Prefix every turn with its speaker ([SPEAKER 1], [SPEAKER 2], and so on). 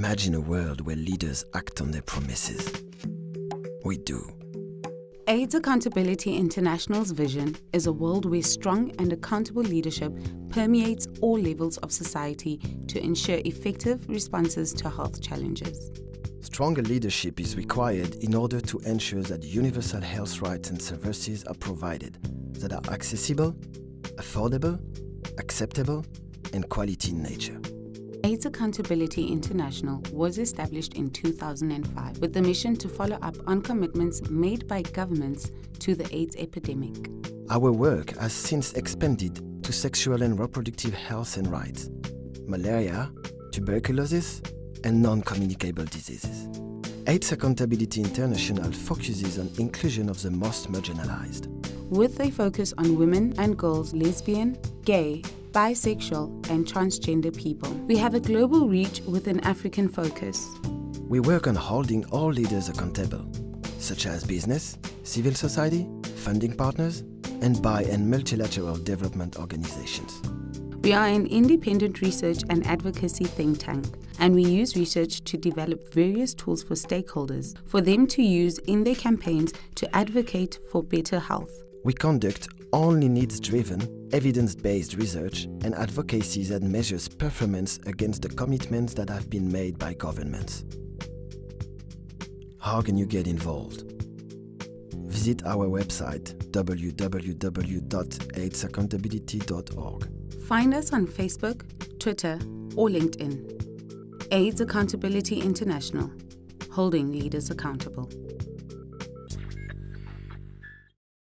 [SPEAKER 1] Imagine a world where leaders act on their promises. We do.
[SPEAKER 2] AIDS Accountability International's vision is a world where strong and accountable leadership permeates all levels of society to ensure effective responses to health challenges.
[SPEAKER 1] Stronger leadership is required in order to ensure that universal health rights and services are provided that are accessible, affordable, acceptable, and quality in nature.
[SPEAKER 2] AIDS Accountability International was established in 2005 with the mission to follow up on commitments made by governments to the AIDS epidemic.
[SPEAKER 1] Our work has since expanded to sexual and reproductive health and rights, malaria, tuberculosis, and non-communicable diseases. AIDS Accountability International focuses on inclusion of the most marginalized,
[SPEAKER 2] with a focus on women and girls, lesbian, gay, bisexual, and transgender people. We have a global reach with an African focus.
[SPEAKER 1] We work on holding all leaders accountable, such as business, civil society, funding partners, and bi- and multilateral development organizations.
[SPEAKER 2] We are an independent research and advocacy think tank, and we use research to develop various tools for stakeholders for them to use in their campaigns to advocate for better health.
[SPEAKER 1] We conduct only needs-driven, evidence-based research and advocacy that measures performance against the commitments that have been made by governments. How can you get involved? Visit our website www.aidsaccountability.org.
[SPEAKER 2] Find us on Facebook, Twitter, or LinkedIn. AIDS Accountability International, holding leaders accountable.